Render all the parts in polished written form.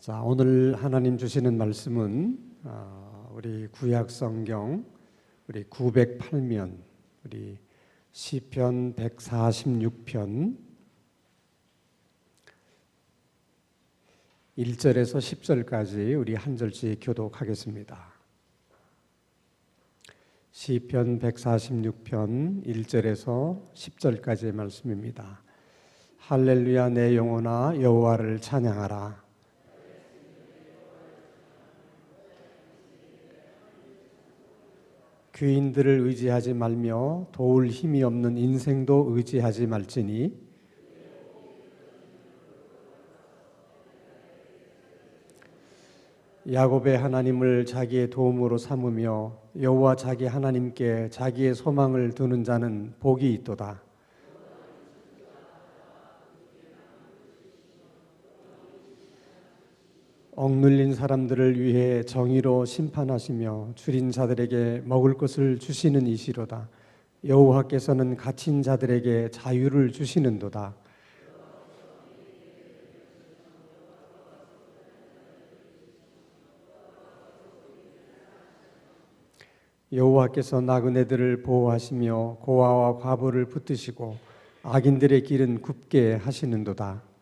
자, 오늘 하나님 주시는 말씀은 우리 구약 성경 우리 908면 우리 시편 146편 1절에서 10절까지 우리 한 절씩 교독하겠습니다. 시편 146편 1절에서 10절까지의 말씀입니다. 할렐루야, 내 영혼아 여호와를 찬양하라. 귀인들을 의지하지 말며 도울 힘이 없는 인생도 의지하지 말지니 야곱의 하나님을 자기의 도움으로 삼으며 여호와 자기 하나님께 자기의 소망을 두는 자는 복이 있도다. 억눌린 사람들을 위해 정의로 심판하시며 줄인 자들에게 먹을 것을 주시는 이시로다. 여호와께서는 갇힌 자들에게 자유를 주시는도다. 여호와께서 나그네들을 보호하시며 고아와 과부를 붙드시고 악인들의 길은 굽게 하시는도다.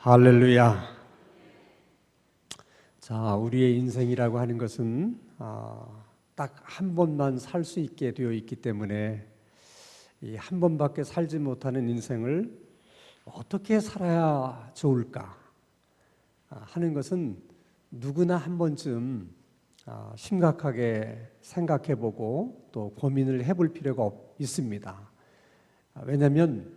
할렐루야. 자, 우리의 인생이라고 하는 것은 딱 한 번만 살 수 있게 되어 있기 때문에 이 한 번밖에 살지 못하는 인생을 어떻게 살아야 좋을까 하는 것은 누구나 한 번쯤 심각하게 생각해보고 또 고민을 해볼 필요가 있습니다. 왜냐하면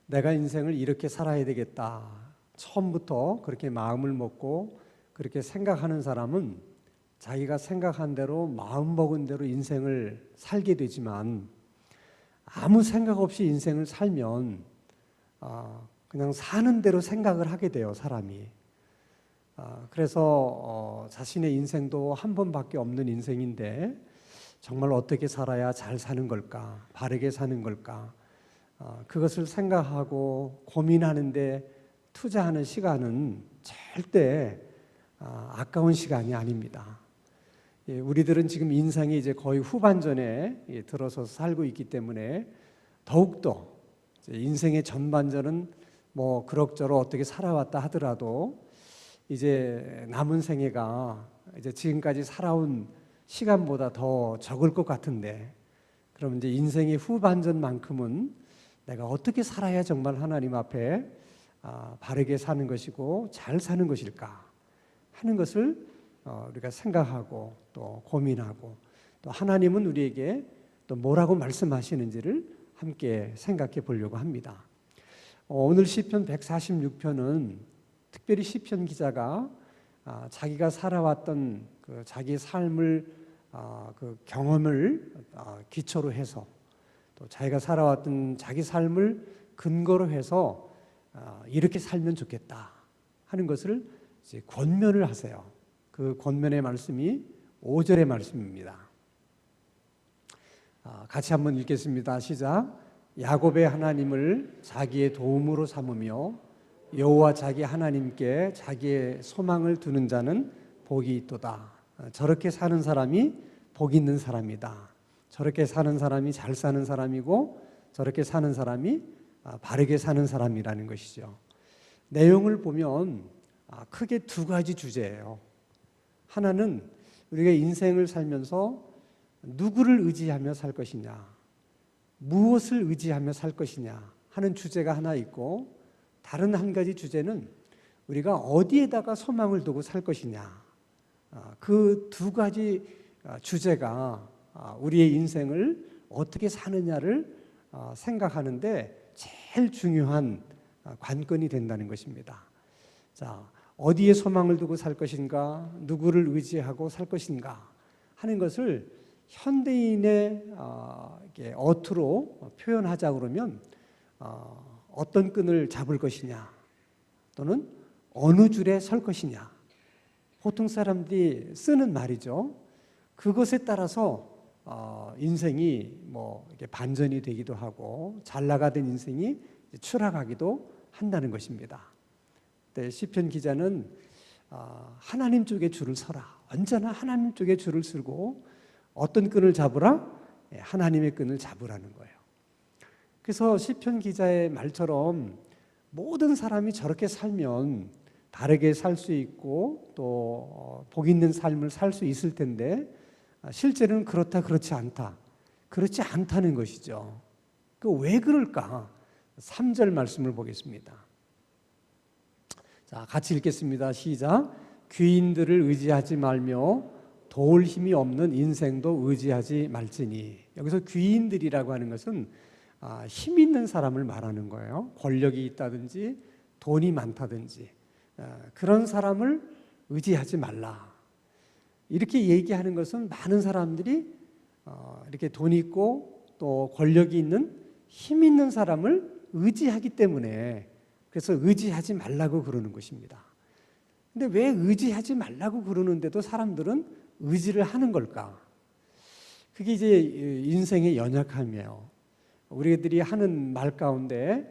내가 인생을 이렇게 살아야 되겠다. 처음부터 그렇게 마음을 먹고 그렇게 생각하는 사람은 자기가 생각한 대로 마음먹은 대로 인생을 살게 되지만 아무 생각 없이 인생을 살면 그냥 사는 대로 생각을 하게 돼요, 사람이. 그래서 자신의 인생도 한 번밖에 없는 인생인데 정말 어떻게 살아야 잘 사는 걸까, 바르게 사는 걸까, 그것을 생각하고 고민하는데 투자하는 시간은 절대 아까운 시간이 아닙니다. 우리들은 지금 인생이 이제 거의 후반전에 들어서 살고 있기 때문에 더욱더 인생의 전반전은 뭐 그럭저럭 어떻게 살아왔다 하더라도 이제 남은 생애가 이제 지금까지 살아온 시간보다 더 적을 것 같은데, 그럼 이제 인생의 후반전만큼은 내가 어떻게 살아야 정말 하나님 앞에 바르게 사는 것이고 잘 사는 것일까 하는 것을 우리가 생각하고 또 고민하고, 또 하나님은 우리에게 또 뭐라고 말씀하시는지를 함께 생각해 보려고 합니다. 오늘 시편 146편은 특별히 시편 기자가 자기가 살아왔던 그 자기 삶을 그 경험을 기초로 해서 또 자기가 살아왔던 자기 삶을 근거로 해서 이렇게 살면 좋겠다 하는 것을 이제 권면을 하세요. 그 권면의 말씀이 5절의 말씀입니다. 같이 한번 읽겠습니다. 시작. 야곱의 하나님을 자기의 도움으로 삼으며 여호와 자기 하나님께 자기의 소망을 두는 자는 복이 있도다. 저렇게 사는 사람이 복 있는 사람이다. 저렇게 사는 사람이 잘 사는 사람이고 저렇게 사는 사람이 바르게 사는 사람이라는 것이죠. 내용을 보면 크게 두 가지 주제예요. 하나는 우리가 인생을 살면서 누구를 의지하며 살 것이냐, 무엇을 의지하며 살 것이냐 하는 주제가 하나 있고, 다른 한 가지 주제는 우리가 어디에다가 소망을 두고 살 것이냐. 그 두 가지 주제가 우리의 인생을 어떻게 사느냐를 생각하는데 제일 중요한 관건이 된다는 것입니다. 자, 어디에 소망을 두고 살 것인가, 누구를 의지하고 살 것인가 하는 것을 현대인의 어투로 표현하자 그러면 어떤 끈을 잡을 것이냐 또는 어느 줄에 설 것이냐, 보통 사람들이 쓰는 말이죠. 그것에 따라서 인생이 뭐 이렇게 반전이 되기도 하고 잘 나가던 인생이 추락하기도 한다는 것입니다. 시편 기자는 하나님 쪽에 줄을 서라. 언제나 하나님 쪽에 줄을 서고 어떤 끈을 잡으라? 하나님의 끈을 잡으라는 거예요. 그래서 시편 기자의 말처럼 모든 사람이 저렇게 살면 다르게 살 수 있고 또 복 있는 삶을 살 수 있을 텐데 실제로는 그렇다 그렇지 않다. 그렇지 않다는 것이죠. 왜 그럴까? 3절 말씀을 보겠습니다. 자, 같이 읽겠습니다. 시작. 귀인들을 의지하지 말며 도울 힘이 없는 인생도 의지하지 말지니. 여기서 귀인들이라고 하는 것은 힘 있는 사람을 말하는 거예요. 권력이 있다든지 돈이 많다든지 그런 사람을 의지하지 말라. 이렇게 얘기하는 것은 많은 사람들이 이렇게 돈 있고 또 권력이 있는 힘 있는 사람을 의지하기 때문에 그래서 의지하지 말라고 그러는 것입니다. 근데 왜 의지하지 말라고 그러는데도 사람들은 의지를 하는 걸까? 그게 이제 인생의 연약함이에요. 우리들이 하는 말 가운데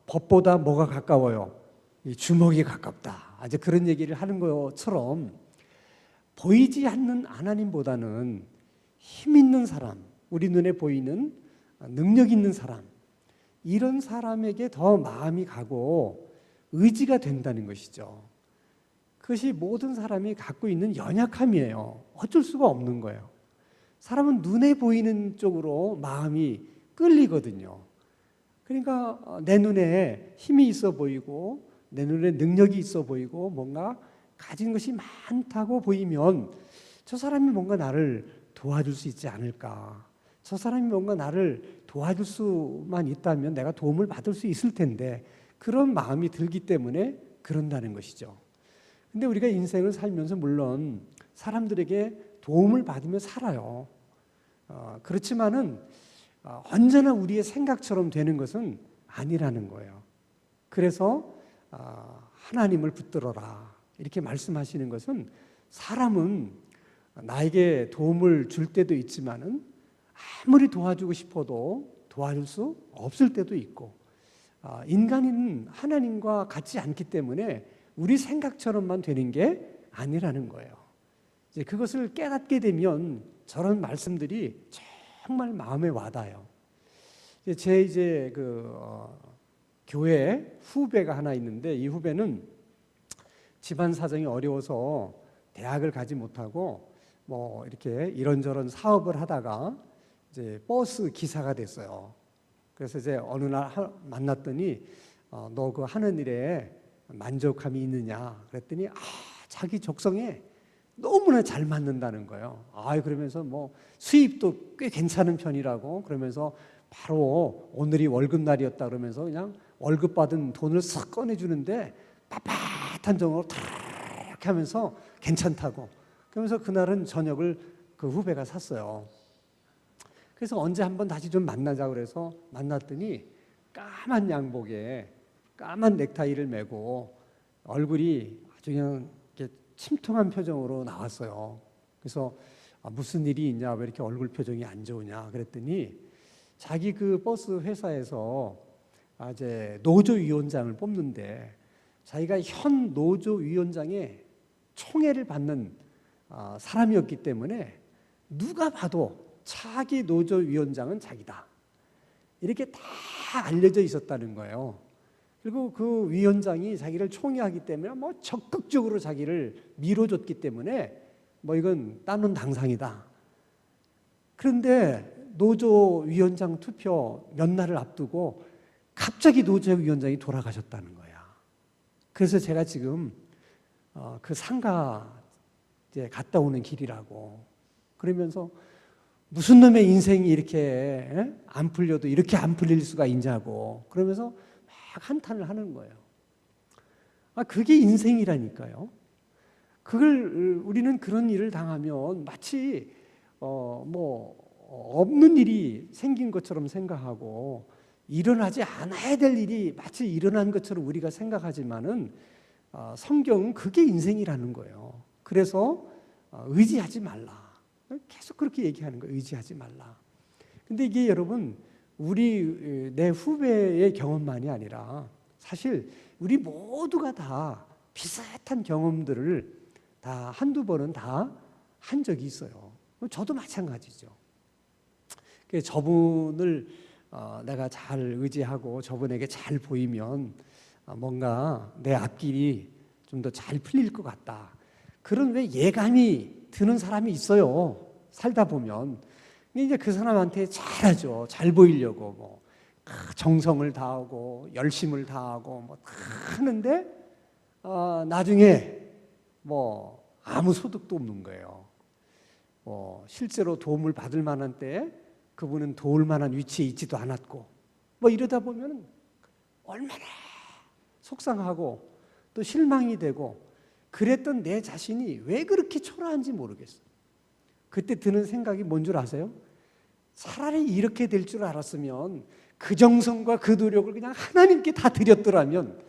법보다 뭐가 가까워요? 이 주먹이 가깝다. 이제 그런 얘기를 하는 것처럼 보이지 않는 하나님보다는 힘 있는 사람, 우리 눈에 보이는 능력 있는 사람, 이런 사람에게 더 마음이 가고 의지가 된다는 것이죠. 그것이 모든 사람이 갖고 있는 연약함이에요. 어쩔 수가 없는 거예요. 사람은 눈에 보이는 쪽으로 마음이 끌리거든요. 그러니까 내 눈에 힘이 있어 보이고 내 눈에 능력이 있어 보이고 뭔가 가진 것이 많다고 보이면 저 사람이 뭔가 나를 도와줄 수 있지 않을까. 저 사람이 뭔가 나를 도와줄 수만 있다면 내가 도움을 받을 수 있을 텐데 그런 마음이 들기 때문에 그런다는 것이죠. 근데 우리가 인생을 살면서 물론 사람들에게 도움을 받으며 살아요. 그렇지만은 언제나 우리의 생각처럼 되는 것은 아니라는 거예요. 그래서 하나님을 붙들어라 이렇게 말씀하시는 것은 사람은 나에게 도움을 줄 때도 있지만은 아무리 도와주고 싶어도 도와줄 수 없을 때도 있고 인간은 하나님과 같지 않기 때문에 우리 생각처럼만 되는 게 아니라는 거예요. 이제 그것을 깨닫게 되면 저런 말씀들이 정말 마음에 와닿아요. 제 교회 후배가 하나 있는데 이 후배는 집안 사정이 어려워서 대학을 가지 못하고 뭐 이렇게 이런저런 사업을 하다가 이제 버스 기사가 됐어요. 그래서 이제 어느 날 만났더니 너 그 하는 일에 만족함이 있느냐 그랬더니 자기 적성에 너무나 잘 맞는다는 거예요. 그러면서 뭐 수입도 꽤 괜찮은 편이라고 그러면서 바로 오늘이 월급날이었다 그러면서 그냥 월급 받은 돈을 싹 꺼내주는데 빳빳한 정으로 탁 하면서 괜찮다고 그러면서 그날은 저녁을 그 후배가 샀어요. 그래서 언제 한번 다시 좀 만나자 그래서 만났더니 까만 양복에 까만 넥타이를 메고 얼굴이 아주 그냥 이렇게 침통한 표정으로 나왔어요. 그래서 무슨 일이 있냐 왜 이렇게 얼굴 표정이 안 좋으냐 그랬더니 자기 그 버스 회사에서 이제 노조위원장을 뽑는데 자기가 현 노조위원장의 총애를 받는 사람이었기 때문에 누가 봐도 차기 노조위원장은 자기다 이렇게 다 알려져 있었다는 거예요. 그리고 그 위원장이 자기를 총애하기 때문에 뭐 적극적으로 자기를 밀어줬기 때문에 뭐 이건 따놓은 당상이다. 그런데 노조위원장 투표 몇 날을 앞두고 갑자기 노조위원장이 돌아가셨다는 거야. 그래서 제가 지금 그 상가 이제 갔다 오는 길이라고 그러면서 무슨 놈의 인생이 이렇게 안 풀려도 이렇게 안 풀릴 수가 있냐고 그러면서 막 한탄을 하는 거예요. 그게 인생이라니까요. 그걸 우리는 그런 일을 당하면 마치 뭐 없는 일이 생긴 것처럼 생각하고 일어나지 않아야 될 일이 마치 일어난 것처럼 우리가 생각하지만은 성경은 그게 인생이라는 거예요. 그래서 의지하지 말라. 계속 그렇게 얘기하는 거예요. 의지하지 말라. 근데 이게 여러분 내 후배의 경험만이 아니라 사실 우리 모두가 다 비슷한 경험들을 다 한두 번은 다 한 적이 있어요. 저도 마찬가지죠. 저분을 내가 잘 의지하고 저분에게 잘 보이면 뭔가 내 앞길이 좀 더 잘 풀릴 것 같다. 그런 왜 예감이 드는 사람이 있어요. 살다 보면. 근데 이제 그 사람한테 잘하죠. 잘 보이려고 뭐 정성을 다하고 열심을 다하고 뭐 다 하는데 나중에 뭐 아무 소득도 없는 거예요. 실제로 도움을 받을 만한 때에 그분은 도울 만한 위치에 있지도 않았고 뭐 이러다 보면 얼마나 속상하고 또 실망이 되고 그랬던 내 자신이 왜 그렇게 초라한지 모르겠어요. 그때 드는 생각이 뭔 줄 아세요? 차라리 이렇게 될 줄 알았으면 그 정성과 그 노력을 그냥 하나님께 다 드렸더라면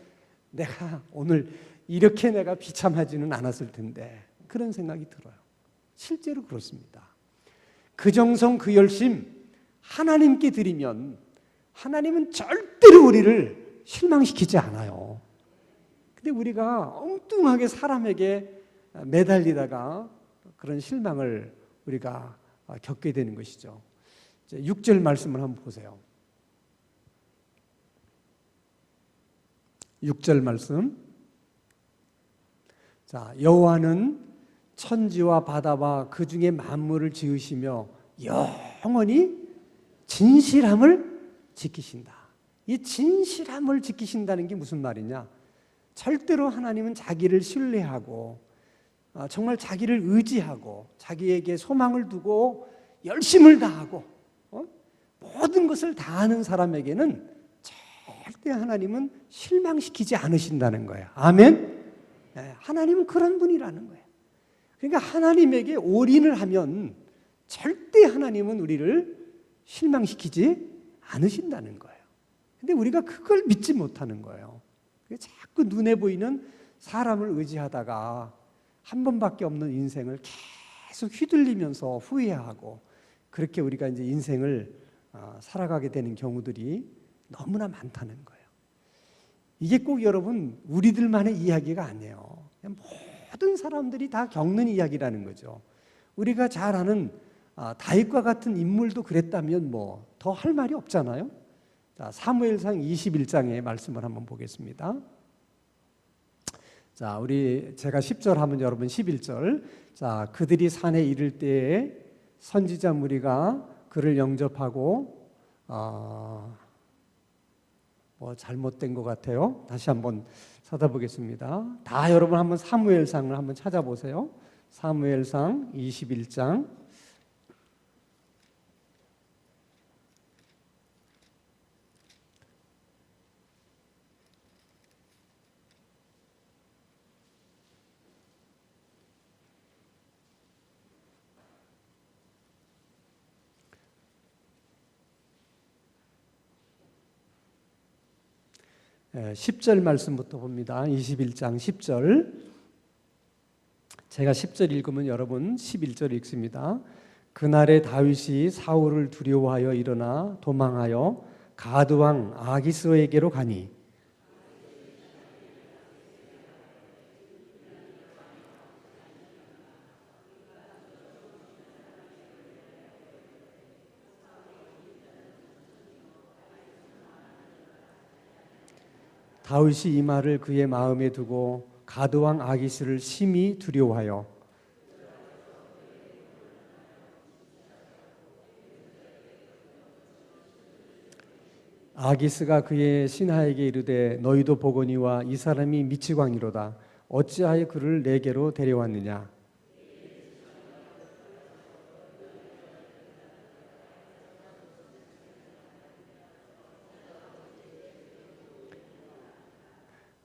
내가 오늘 이렇게 내가 비참하지는 않았을 텐데 그런 생각이 들어요. 실제로 그렇습니다. 그 정성 그 열심 하나님께 드리면 하나님은 절대로 우리를 실망시키지 않아요. 근데 우리가 엉뚱하게 사람에게 매달리다가 그런 실망을 우리가 겪게 되는 것이죠. 6절 말씀을 한번 보세요. 6절 말씀. 자, 여호와는 천지와 바다와 그 중에 만물을 지으시며 영원히 진실함을 지키신다. 이 진실함을 지키신다는 게 무슨 말이냐? 절대로 하나님은 자기를 신뢰하고 정말 자기를 의지하고 자기에게 소망을 두고 열심을 다하고 모든 것을 다하는 사람에게는 절대 하나님은 실망시키지 않으신다는 거예요. 아멘? 하나님은 그런 분이라는 거예요. 그러니까 하나님에게 올인을 하면 절대 하나님은 우리를 실망시키지 않으신다는 거예요. 근데 우리가 그걸 믿지 못하는 거예요. 자꾸 눈에 보이는 사람을 의지하다가 한 번밖에 없는 인생을 계속 휘둘리면서 후회하고 그렇게 우리가 이제 인생을 살아가게 되는 경우들이 너무나 많다는 거예요. 이게 꼭 여러분 우리들만의 이야기가 아니에요. 모든 사람들이 다 겪는 이야기라는 거죠. 우리가 잘 아는 다윗과 같은 인물도 그랬다면 뭐 더 할 말이 없잖아요. 자, 사무엘상 21장의 말씀을 한번 보겠습니다. 자, 제가 10절 하면 여러분 11절. 자, 그들이 산에 이를 때에 선지자 무리가 그를 영접하고 뭐 잘못된 것 같아요. 다시 한번 찾아보겠습니다. 다 여러분 한번 사무엘상을 한번 찾아보세요. 사무엘상 21장 10절 말씀부터 봅니다. 21장 10절. 제가 10절 읽으면 여러분 11절 읽습니다. 그날에 다윗이 사울을 두려워하여 일어나 도망하여 가드 왕 아기스에게로 가니 다윗이 이 말을 그의 마음에 두고 가드 왕 아기스를 심히 두려워하여 아기스가 그의 신하에게 이르되 너희도 보거니와 이 사람이 미치광이로다. 어찌하여 그를 내게로 데려왔느냐.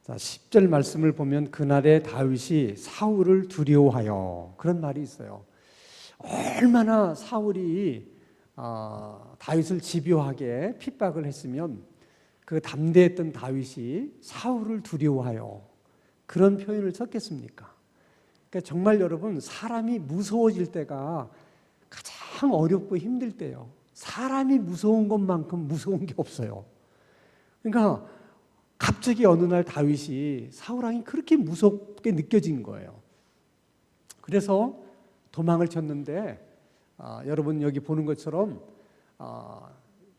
자, 10절 말씀을 보면 그날에 다윗이 사울을 두려워하여 그런 말이 있어요. 얼마나 사울이 다윗을 집요하게 핍박을 했으면 그 담대했던 다윗이 사울을 두려워하여 그런 표현을 썼겠습니까? 그러니까 정말 여러분 사람이 무서워질 때가 가장 어렵고 힘들 때요. 사람이 무서운 것만큼 무서운 게 없어요. 그러니까 갑자기 어느 날 다윗이 사울 왕이 그렇게 무섭게 느껴진 거예요. 그래서 도망을 쳤는데 여러분 여기 보는 것처럼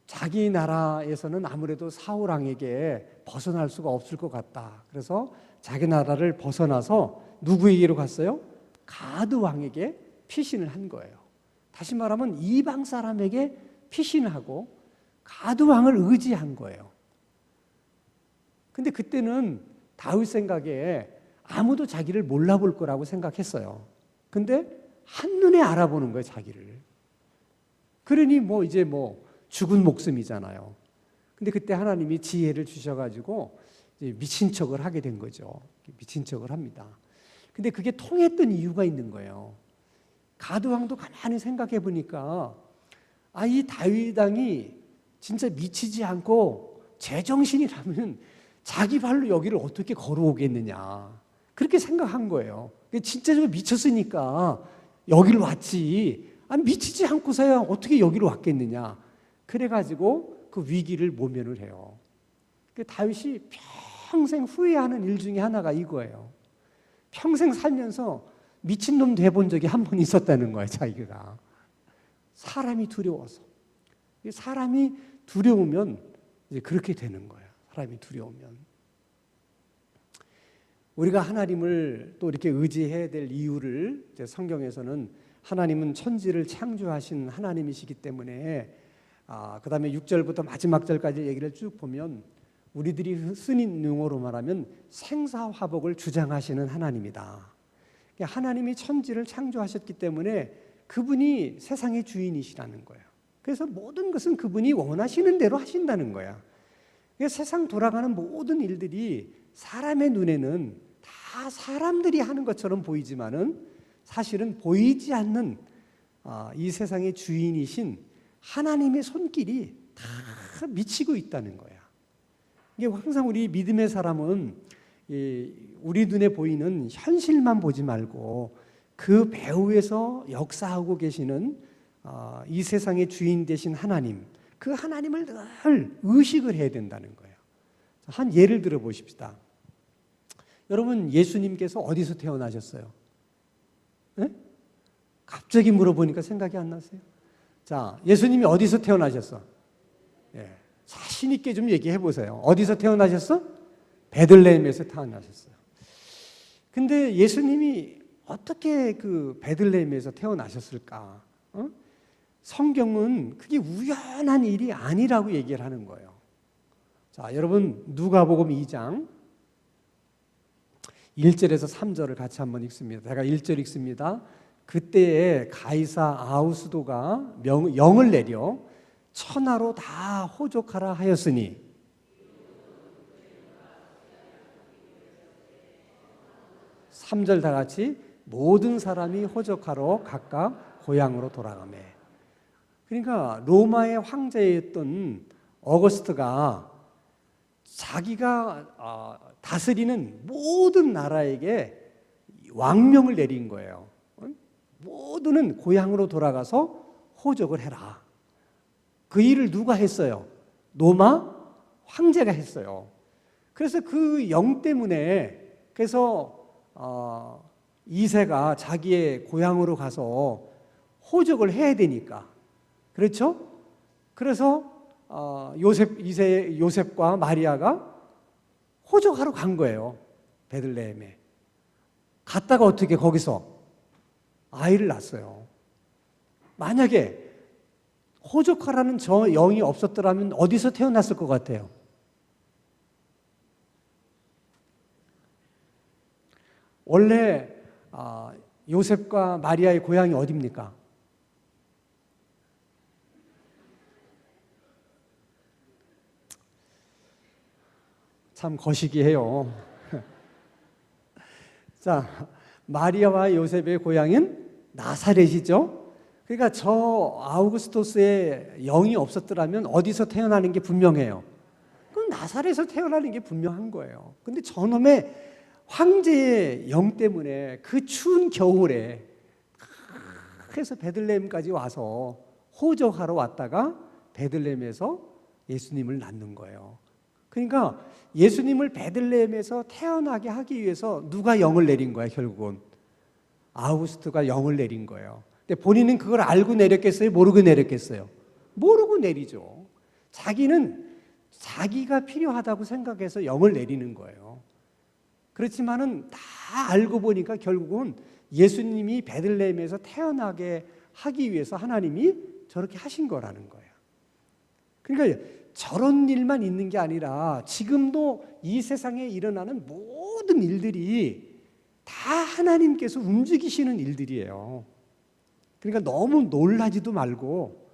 자기 나라에서는 아무래도 사울 왕에게 벗어날 수가 없을 것 같다. 그래서 자기 나라를 벗어나서 누구에게로 갔어요? 가드 왕에게 피신을 한 거예요. 다시 말하면 이방 사람에게 피신하고 가드 왕을 의지한 거예요. 근데 그때는 다윗 생각에 아무도 자기를 몰라볼 거라고 생각했어요. 근데 한눈에 알아보는 거예요, 자기를. 그러니 이제 죽은 목숨이잖아요. 근데 그때 하나님이 지혜를 주셔가지고 이제 미친 척을 하게 된 거죠. 미친 척을 합니다. 근데 그게 통했던 이유가 있는 거예요. 가드 왕도 가만히 생각해 보니까 이 다윗 왕이 진짜 미치지 않고 제정신이라면 자기 발로 여기를 어떻게 걸어오겠느냐. 그렇게 생각한 거예요. 진짜 좀 미쳤으니까 여기를 왔지. 미치지 않고서야 어떻게 여기로 왔겠느냐. 그래가지고 그 위기를 모면을 해요. 다윗이 평생 후회하는 일 중에 하나가 이거예요. 평생 살면서 미친놈 돼본 적이 한 번 있었다는 거예요, 자기가. 사람이 두려워서. 사람이 두려우면 이제 그렇게 되는 거예요. 사람이 두려우면. 우리가 하나님을 또 이렇게 의지해야 될 이유를 이제 성경에서는 하나님은 천지를 창조하신 하나님이시기 때문에 그 다음에 6절부터 마지막 절까지 얘기를 쭉 보면 우리들이 쓰는 용어로 말하면 생사화복을 주장하시는 하나님이다. 하나님이 천지를 창조하셨기 때문에 그분이 세상의 주인이시라는 거예요. 그래서 모든 것은 그분이 원하시는 대로 하신다는 거야. 세상 돌아가는 모든 일들이 사람의 눈에는 다 사람들이 하는 것처럼 보이지만은 사실은 보이지 않는 이 세상의 주인이신 하나님의 손길이 다 미치고 있다는 거야. 이게 항상 우리 믿음의 사람은 우리 눈에 보이는 현실만 보지 말고 그 배후에서 역사하고 계시는 이 세상의 주인 되신 하나님, 그 하나님을 늘 의식을 해야 된다는 거예요. 한 예를 들어 보십시다. 여러분, 예수님께서 어디서 태어나셨어요? 네? 갑자기 물어보니까 생각이 안 나세요? 자, 예수님이 어디서 태어나셨어? 네. 자신 있게 좀 얘기해 보세요. 어디서 태어나셨어? 베들레헴에서 태어나셨어요. 근데 예수님이 어떻게 그 베들레헴에서 태어나셨을까? 성경은 그게 우연한 일이 아니라고 얘기를 하는 거예요. 자, 여러분 누가복음 2장 1절에서 3절을 같이 한번 읽습니다. 제가 1절 읽습니다. 그때에 가이사 아우스도가 영을 내려 천하로 다 호족하라 하였으니 삼절 다 같이 모든 사람이 호족하러 각각 고향으로 돌아가매. 그러니까 로마의 황제였던 어거스트가 자기가 다스리는 모든 나라에게 왕명을 내린 거예요. 모두는 고향으로 돌아가서 호족을 해라. 그 일을 누가 했어요? 로마 황제가 했어요. 그래서 그 영 때문에 그래서 이새가 자기의 고향으로 가서 호적을 해야 되니까, 그렇죠? 그래서 요셉과 마리아가 호적하러 간 거예요. 베들레헴에 갔다가 어떻게 거기서 아이를 낳았어요. 만약에 호적하라는 저 영이 없었더라면 어디서 태어났을 것 같아요? 원래 요셉과 마리아의 고향이 어디입니까? 참 거시기해요. 자, 마리아와 요셉의 고향은 나사렛이죠. 그러니까 저 아우구스토스의 영이 없었더라면 어디서 태어나는 게 분명해요. 그럼 나사렛에서 태어나는 게 분명한 거예요. 근데 저놈의 황제의 영 때문에 그 추운 겨울에 해서 베들레헴까지 와서 호적하러 왔다가 베들레헴에서 예수님을 낳는 거예요. 그러니까 예수님을 베들레헴에서 태어나게 하기 위해서 누가 영을 내린 거야, 결국은? 아우구스토가 영을 내린 거예요. 근데 본인은 그걸 알고 내렸겠어요? 모르고 내렸겠어요? 모르고 내리죠. 자기는 자기가 필요하다고 생각해서 영을 내리는 거예요. 그렇지만은 다 알고 보니까 결국은 예수님이 베들레헴에서 태어나게 하기 위해서 하나님이 저렇게 하신 거라는 거예요. 그러니까 저런 일만 있는 게 아니라 지금도 이 세상에 일어나는 모든 일들이 다 하나님께서 움직이시는 일들이에요. 그러니까 너무 놀라지도 말고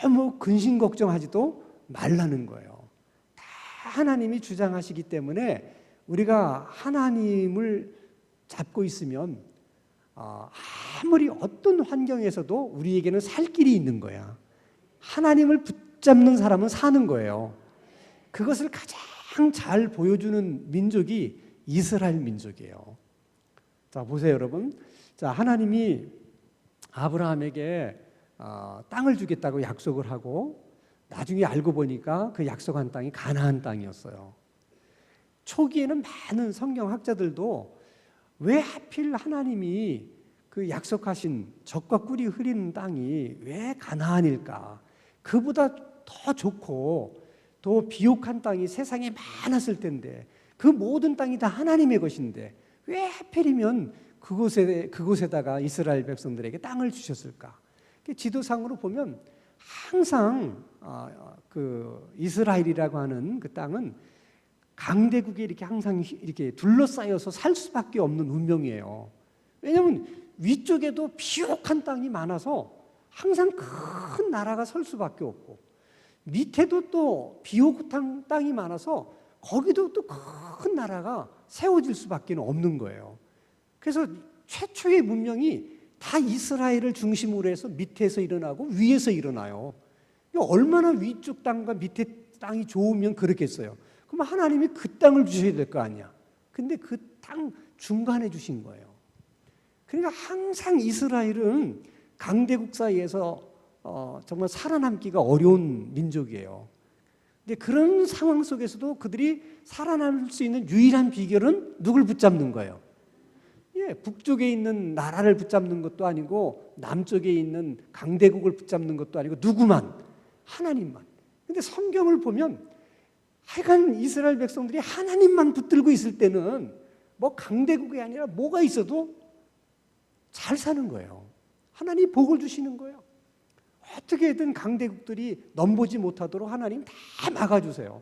너무 근심 걱정하지도 말라는 거예요. 다 하나님이 주장하시기 때문에 우리가 하나님을 잡고 있으면 아무리 어떤 환경에서도 우리에게는 살 길이 있는 거야. 하나님을 붙잡는 사람은 사는 거예요. 그것을 가장 잘 보여주는 민족이 이스라엘 민족이에요. 자, 보세요, 여러분. 자, 하나님이 아브라함에게 땅을 주겠다고 약속을 하고 나중에 알고 보니까 그 약속한 땅이 가나안 땅이었어요. 초기에는 많은 성경학자들도 왜 하필 하나님이 그 약속하신 젖과 꿀이 흐르는 땅이 왜 가나안일까? 그보다 더 좋고 더 비옥한 땅이 세상에 많았을 텐데 그 모든 땅이 다 하나님의 것인데 왜 하필이면 그곳에다가 이스라엘 백성들에게 땅을 주셨을까? 지도상으로 보면 항상 그 이스라엘이라고 하는 그 땅은 강대국에 이렇게 항상 이렇게 둘러싸여서 살 수밖에 없는 운명이에요. 왜냐하면 위쪽에도 비옥한 땅이 많아서 항상 큰 나라가 설 수밖에 없고 밑에도 또 비옥한 땅이 많아서 거기도 또 큰 나라가 세워질 수밖에 없는 거예요. 그래서 최초의 문명이 다 이스라엘을 중심으로 해서 밑에서 일어나고 위에서 일어나요. 얼마나 위쪽 땅과 밑에 땅이 좋으면 그렇겠어요. 그럼 하나님이 그 땅을 주셔야 될 거 아니야. 근데 그 땅 중간에 주신 거예요. 그러니까 항상 이스라엘은 강대국 사이에서 정말 살아남기가 어려운 민족이에요. 근데 그런 상황 속에서도 그들이 살아남을 수 있는 유일한 비결은 누굴 붙잡는 거예요? 북쪽에 있는 나라를 붙잡는 것도 아니고 남쪽에 있는 강대국을 붙잡는 것도 아니고 누구만? 하나님만. 근데 성경을 보면 하여간 이스라엘 백성들이 하나님만 붙들고 있을 때는 뭐 강대국이 아니라 뭐가 있어도 잘 사는 거예요. 하나님이 복을 주시는 거예요. 어떻게든 강대국들이 넘보지 못하도록 하나님 다 막아주세요.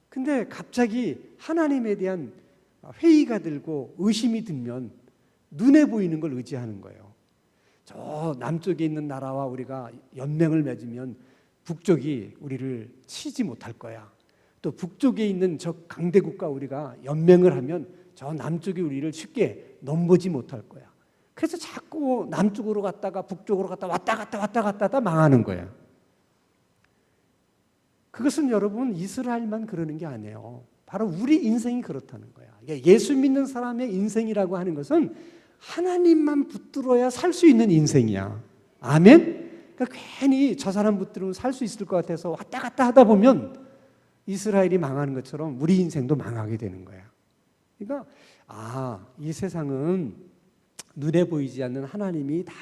근데 갑자기 하나님에 대한 회의가 들고 의심이 들면 눈에 보이는 걸 의지하는 거예요. 저 남쪽에 있는 나라와 우리가 연맹을 맺으면 북쪽이 우리를 치지 못할 거야. 또 북쪽에 있는 저 강대국과 우리가 연맹을 하면 저 남쪽이 우리를 쉽게 넘보지 못할 거야. 그래서 자꾸 남쪽으로 갔다가 북쪽으로 갔다 왔다 갔다 하다 망하는 거야. 그것은 여러분 이스라엘만 그러는 게 아니에요. 바로 우리 인생이 그렇다는 거야. 예수 믿는 사람의 인생이라고 하는 것은 하나님만 붙들어야 살 수 있는 인생이야. 아멘? 그러니까 괜히 저 사람 붙들면 살 수 있을 것 같아서 왔다 갔다 하다 보면 이스라엘이 망하는 것처럼 우리 인생도 망하게 되는 거야. 그러니까 이 세상은 눈에 보이지 않는 하나님이 다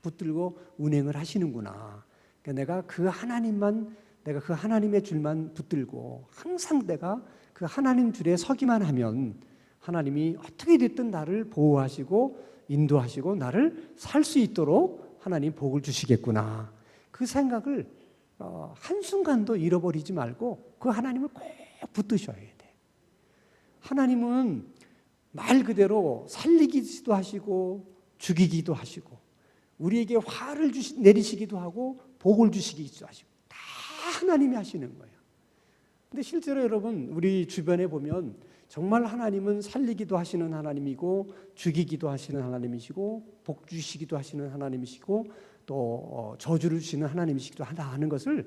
붙들고 운행을 하시는구나. 그러니까 내가 그 하나님의 줄만 붙들고 항상 내가 그 하나님 줄에 서기만 하면 하나님이 어떻게 됐든 나를 보호하시고 인도하시고 나를 살 수 있도록 하나님 복을 주시겠구나. 그 생각을 한순간도 잃어버리지 말고 그 하나님을 꼭 붙드셔야 돼. 하나님은 말 그대로 살리기도 하시고 죽이기도 하시고 우리에게 화를 내리시기도 하고 복을 주시기도 하시고 다 하나님이 하시는 거예요. 근데 실제로 여러분 우리 주변에 보면 정말 하나님은 살리기도 하시는 하나님이고 죽이기도 하시는 하나님이시고 복 주시기도 하시는 하나님이시고 또 저주를 주시는 하나님이시기도 하다 하는 것을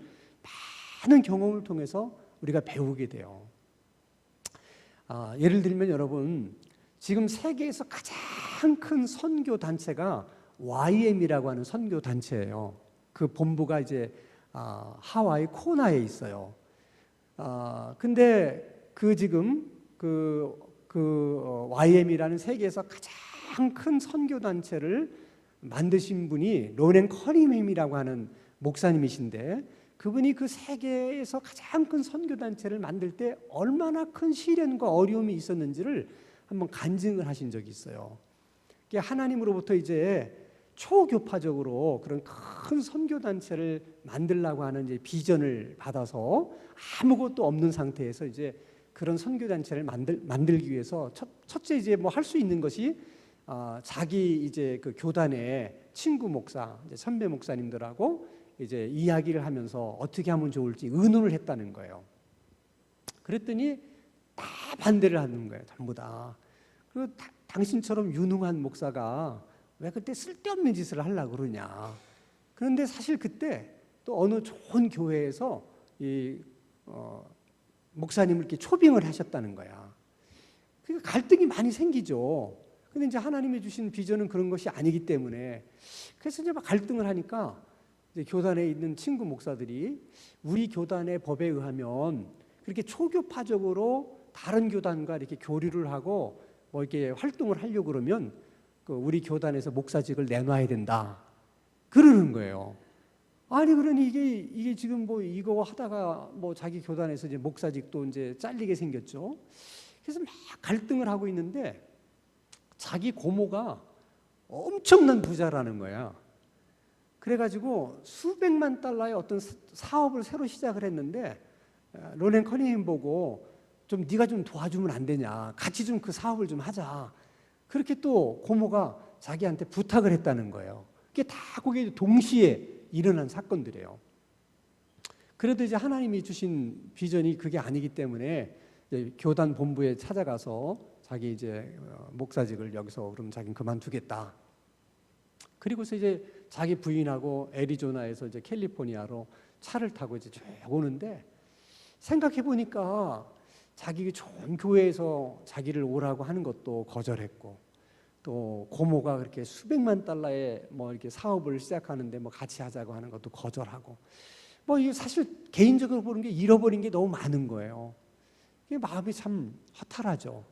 많은 경험을 통해서 우리가 배우게 돼요. 예를 들면 여러분 지금 세계에서 가장 큰 선교 단체가 YM이라고 하는 선교 단체예요. 그 본부가 이제 하와이 코나에 있어요. 근데 지금 YM이라는 세계에서 가장 큰 선교 단체를 만드신 분이 로넨 커닝햄이라고 하는 목사님이신데, 그분이 그 세계에서 가장 큰 선교 단체를 만들 때 얼마나 큰 시련과 어려움이 있었는지를 한번 간증을 하신 적이 있어요. 하나님으로부터 이제 초교파적으로 그런 큰 선교 단체를 만들려고 하는 이제 비전을 받아서 아무것도 없는 상태에서 이제 그런 선교 단체를 만들기 위해서 첫째 이제 뭐 할 수 있는 것이 자기 이제 그 교단의 친구 목사, 이제 선배 목사님들하고 이제 이야기를 하면서 어떻게 하면 좋을지 의논을 했다는 거예요. 그랬더니 다 반대를 하는 거예요, 전부 다. 그리고 당신처럼 유능한 목사가 왜 그때 쓸데없는 짓을 하려고 그러냐. 그런데 사실 그때 또 어느 좋은 교회에서 목사님을 이렇게 초빙을 하셨다는 거야. 그러니까 갈등이 많이 생기죠. 근데 이제 하나님이 주신 비전은 그런 것이 아니기 때문에, 그래서 이제 막 갈등을 하니까 이제 교단에 있는 친구 목사들이 우리 교단의 법에 의하면 그렇게 초교파적으로 다른 교단과 이렇게 교류를 하고 뭐 이렇게 활동을 하려고 그러면 우리 교단에서 목사직을 내놔야 된다 그러는 거예요. 아니 그러니 이게 지금 뭐 이거 하다가 뭐 자기 교단에서 이제 목사직도 이제 잘리게 생겼죠. 그래서 막 갈등을 하고 있는데 자기 고모가 엄청난 부자라는 거야. 그래가지고 수백만 달러의 어떤 사업을 새로 시작을 했는데 로넨 커닝햄 보고 좀 네가 좀 도와주면 안 되냐, 같이 좀 그 사업을 좀 하자. 그렇게 또 고모가 자기한테 부탁을 했다는 거예요. 그게 다 거기에 동시에 일어난 사건들이에요. 그래도 이제 하나님이 주신 비전이 그게 아니기 때문에 이제 교단 본부에 찾아가서 자기 이제 목사직을 여기서 그럼 자기는 그만두겠다. 그리고서 이제 자기 부인하고 애리조나에서 이제 캘리포니아로 차를 타고 이제 쭉 오는데, 생각해 보니까 자기 좋은 교회에서 자기를 오라고 하는 것도 거절했고, 또 고모가 그렇게 수백만 달러의 뭐 이렇게 사업을 시작하는데 뭐 같이 하자고 하는 것도 거절하고, 뭐 이게 사실 개인적으로 보는 게 잃어버린 게 너무 많은 거예요. 이게 마음이 참 허탈하죠.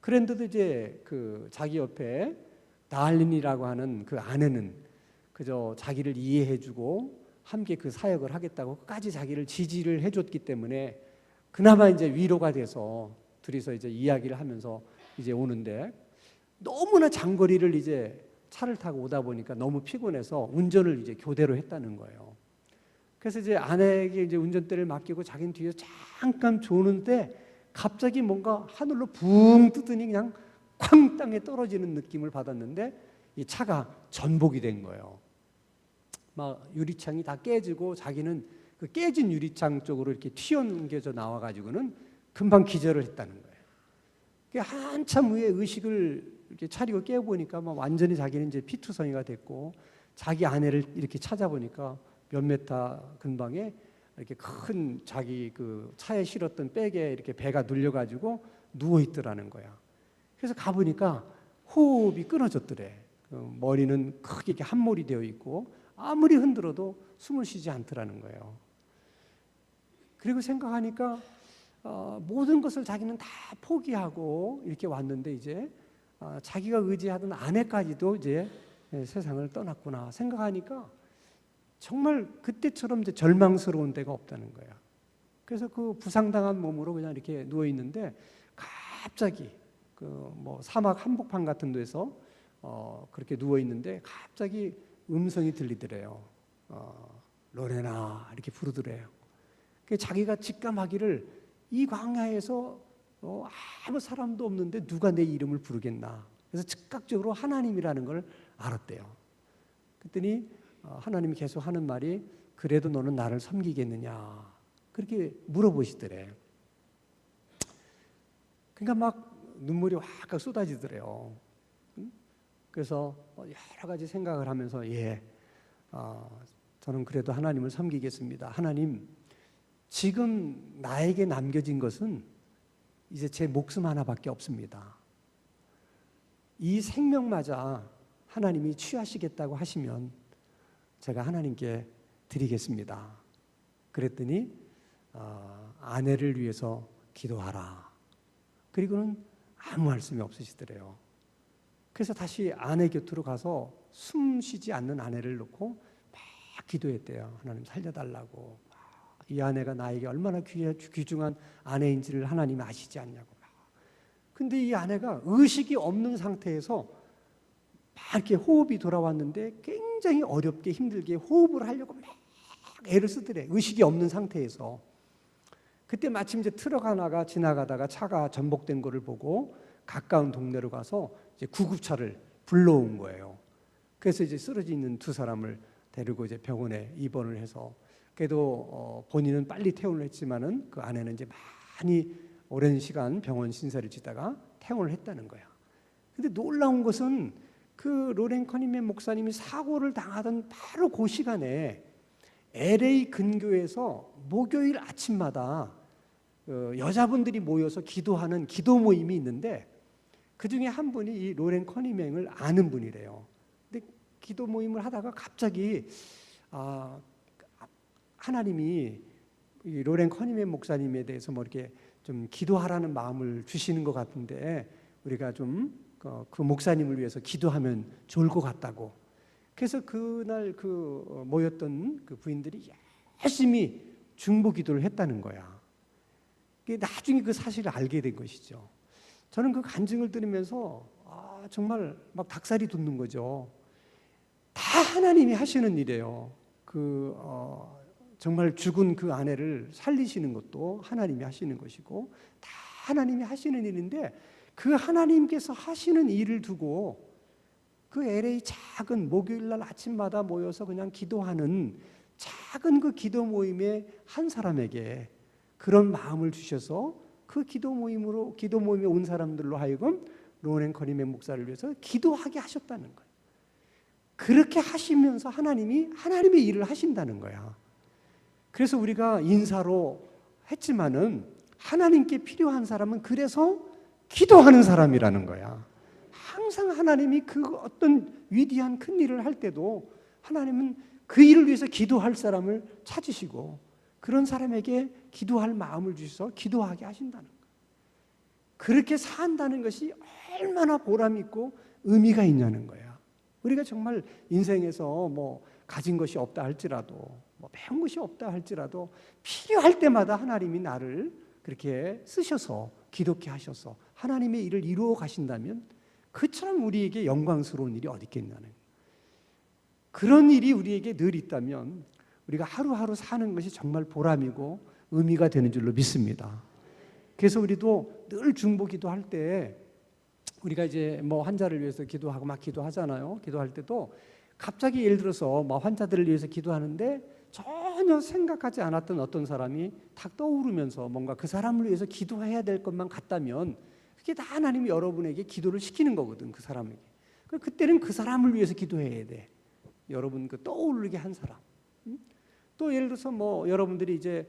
그런데도 이제 그 자기 옆에 나알린이라고 하는 그 아내는 그저 자기를 이해해주고 함께 그 사역을 하겠다고 끝까지 자기를 지지를 해줬기 때문에 그나마 이제 위로가 돼서 둘이서 이제 이야기를 하면서 이제 오는데, 너무나 장거리를 이제 차를 타고 오다 보니까 너무 피곤해서 운전을 이제 교대로 했다는 거예요. 그래서 이제 아내에게 이제 운전대를 맡기고 자기는 뒤에서 잠깐 조는데 갑자기 뭔가 하늘로 붕 뜨더니 그냥 쾅 땅에 떨어지는 느낌을 받았는데 이 차가 전복이 된 거예요. 막 유리창이 다 깨지고 자기는 그 깨진 유리창 쪽으로 이렇게 튀어넘겨져 나와가지고는 금방 기절을 했다는 거예요. 한참 후에 의식을 이렇게 차리고 깨보니까 막 완전히 자기는 이제 피투성이가 됐고, 자기 아내를 이렇게 찾아보니까 몇 메타 근방에 이렇게 큰 자기 그 차에 실었던 백에 이렇게 배가 눌려가지고 누워 있더라는 거야. 그래서 가보니까 호흡이 끊어졌더래. 머리는 크게 이렇게 함몰이 되어 있고 아무리 흔들어도 숨을 쉬지 않더라는 거예요. 그리고 생각하니까 모든 것을 자기는 다 포기하고 이렇게 왔는데 이제 자기가 의지하던 아내까지도 이제 세상을 떠났구나 생각하니까 정말 그때처럼 이제 절망스러운 데가 없다는 거야. 그래서 그 부상당한 몸으로 그냥 이렇게 누워 있는데 갑자기 그 뭐 사막 한복판 같은 데서 그렇게 누워 있는데 갑자기 음성이 들리더래요. 로레나 이렇게 부르더래요. 자기가 직감하기를 이 광야에서 아무 사람도 없는데 누가 내 이름을 부르겠나. 그래서 즉각적으로 하나님이라는 걸 알았대요. 그랬더니 하나님이 계속 하는 말이 그래도 너는 나를 섬기겠느냐 그렇게 물어보시더래. 그러니까 막 눈물이 확 쏟아지더래요. 그래서 여러 가지 생각을 하면서 저는 그래도 하나님을 섬기겠습니다. 하나님, 지금 나에게 남겨진 것은 이제 제 목숨 하나밖에 없습니다. 이 생명마저 하나님이 취하시겠다고 하시면 제가 하나님께 드리겠습니다. 그랬더니 아내를 위해서 기도하라. 그리고는 아무 말씀이 없으시더래요. 그래서 다시 아내 곁으로 가서 숨 쉬지 않는 아내를 놓고 막 기도했대요. 하나님 살려달라고. 이 아내가 나에게 얼마나 귀중한 아내인지를 하나님이 아시지 않냐고. 근데 이 아내가 의식이 없는 상태에서 막 이렇게 호흡이 돌아왔는데 굉장히 어렵게 힘들게 호흡을 하려고 막 애를 쓰더래. 의식이 없는 상태에서. 그때 마침 이제 트럭 하나가 지나가다가 차가 전복된 거를 보고 가까운 동네로 가서 이제 구급차를 불러온 거예요. 그래서 이제 쓰러져 있는 두 사람을 데리고 이제 병원에 입원을 해서 그래도 본인은 빨리 퇴원을 했지만은 그 아내는 이제 많이 오랜 시간 병원 신세를 지다가 퇴원을 했다는 거야. 근데 놀라운 것은 그 로렌 커니맨 목사님이 사고를 당하던 바로 그 시간에 LA 근교에서 목요일 아침마다 여자분들이 모여서 기도하는 기도 모임이 있는데 그 중에 한 분이 이 로렌 커니맨을 아는 분이래요. 근데 기도 모임을 하다가 갑자기 하나님이 이 로렌 커니맨 목사님에 대해서 뭐 이렇게 좀 기도하라는 마음을 주시는 것 같은데 우리가 좀 그 목사님을 위해서 기도하면 좋을 것 같다고. 그래서 그날 그 모였던 그 부인들이 열심히 중보 기도를 했다는 거야. 나중에 그 사실을 알게 된 것이죠. 저는 그 간증을 들으면서 정말 막 닭살이 돋는 거죠. 다 하나님이 하시는 일이에요. 정말 죽은 그 아내를 살리시는 것도 하나님이 하시는 것이고 다 하나님이 하시는 일인데 그 하나님께서 하시는 일을 두고 그 LA 작은 목요일날 아침마다 모여서 그냥 기도하는 작은 그 기도 모임의 한 사람에게 그런 마음을 주셔서 그 기도 모임에 온 사람들로 하여금 로렌 커니맨 목사를 위해서 기도하게 하셨다는 거예요. 그렇게 하시면서 하나님의 일을 하신다는 거야. 그래서 우리가 인사로 했지만은 하나님께 필요한 사람은 그래서 기도하는 사람이라는 거야. 항상 하나님이 그 어떤 위대한 큰 일을 할 때도 하나님은 그 일을 위해서 기도할 사람을 찾으시고 그런 사람에게 기도할 마음을 주셔서 기도하게 하신다는 거예요. 그렇게 산다는 것이 얼마나 보람 있고 의미가 있냐는 거야. 우리가 정말 인생에서 뭐 가진 것이 없다 할지라도 뭐 배운 것이 없다 할지라도 필요할 때마다 하나님이 나를 그렇게 쓰셔서 기도케 하셔서 하나님의 일을 이루어 가신다면 그처럼 우리에게 영광스러운 일이 어디 있겠냐는 그런 일이 우리에게 늘 있다면 우리가 하루하루 사는 것이 정말 보람이고 의미가 되는 줄로 믿습니다. 그래서 우리도 늘 중보 기도할 때 우리가 이제 뭐 환자를 위해서 기도하고 막 기도하잖아요. 기도할 때도 갑자기 예를 들어서 뭐 환자들을 위해서 기도하는데 전혀 생각하지 않았던 어떤 사람이 탁 떠오르면서 뭔가 그 사람을 위해서 기도해야 될 것만 같다면 그게 다 하나님이 여러분에게 기도를 시키는 거거든. 그 사람에게. 그때는 그 사람을 위해서 기도해야 돼. 여러분 그 떠오르게 한 사람. 또 예를 들어서 뭐 여러분들이 이제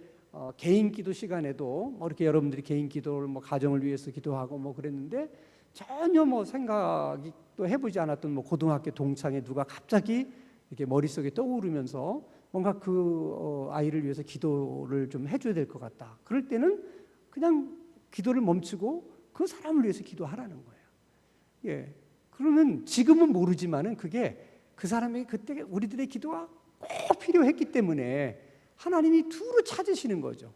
개인 기도 시간에도 뭐 이렇게 여러분들이 개인 기도를 뭐 가정을 위해서 기도하고 뭐 그랬는데 전혀 뭐 생각이 또 해보지 않았던 뭐 고등학교 동창회 누가 갑자기 이렇게 머릿속에 떠오르면서 뭔가 그 아이를 위해서 기도를 좀 해줘야 될 것 같다. 그럴 때는 그냥 기도를 멈추고 그 사람을 위해서 기도하라는 거예요. 예. 그러면 지금은 모르지만은 그게 그 사람에게 그때 우리들의 기도가 꼭 필요했기 때문에 하나님이 두루 찾으시는 거죠.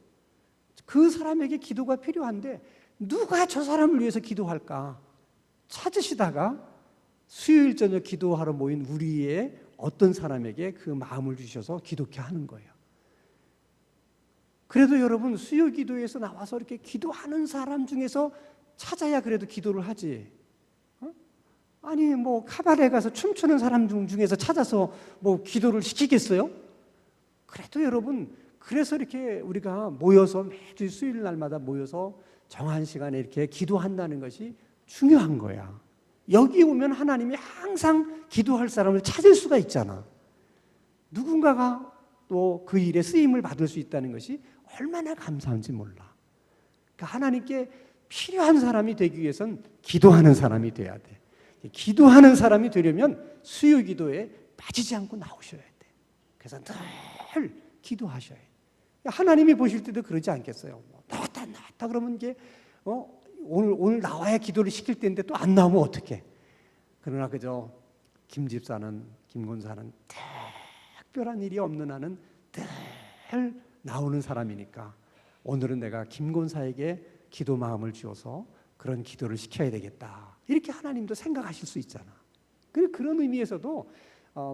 그 사람에게 기도가 필요한데 누가 저 사람을 위해서 기도할까 찾으시다가 수요일 저녁 기도하러 모인 우리의 어떤 사람에게 그 마음을 주셔서 기도케 하는 거예요. 그래도 여러분 수요 기도에서 나와서 이렇게 기도하는 사람 중에서 찾아야 그래도 기도를 하지. 아니 뭐 카바레 가서 춤추는 사람 중에서 찾아서 뭐 기도를 시키겠어요? 그래도 여러분 그래서 이렇게 우리가 모여서 매주 수요일 날마다 모여서 정한 시간에 이렇게 기도한다는 것이 중요한 거야. 여기 오면 하나님이 항상 기도할 사람을 찾을 수가 있잖아. 누군가가 또 그 일에 쓰임을 받을 수 있다는 것이 얼마나 감사한지 몰라. 그러니까 하나님께 필요한 사람이 되기 위해선 기도하는 사람이 돼야 돼. 기도하는 사람이 되려면 수요 기도에 빠지지 않고 나오셔야 돼. 그래서 늘 기도하셔야 돼. 하나님이 보실 때도 그러지 않겠어요? 나왔다 그러면 이게 오늘 나와야 기도를 시킬 때인데 또 안 나오면 어떡해? 그러나 그저 김 집사는, 김 권사는 특별한 일이 없는 한은 늘 나오는 사람이니까 오늘은 내가 김 권사에게 기도 마음을 주어서 그런 기도를 시켜야 되겠다. 이렇게 하나님도 생각하실 수 있잖아. 그런 의미에서도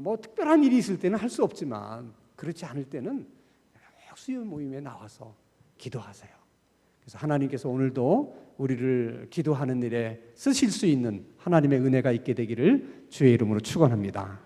뭐 특별한 일이 있을 때는 할 수 없지만 그렇지 않을 때는 수요 모임에 나와서 기도하세요. 그래서 하나님께서 오늘도 우리를 기도하는 일에 쓰실 수 있는 하나님의 은혜가 있게 되기를 주의 이름으로 축원합니다.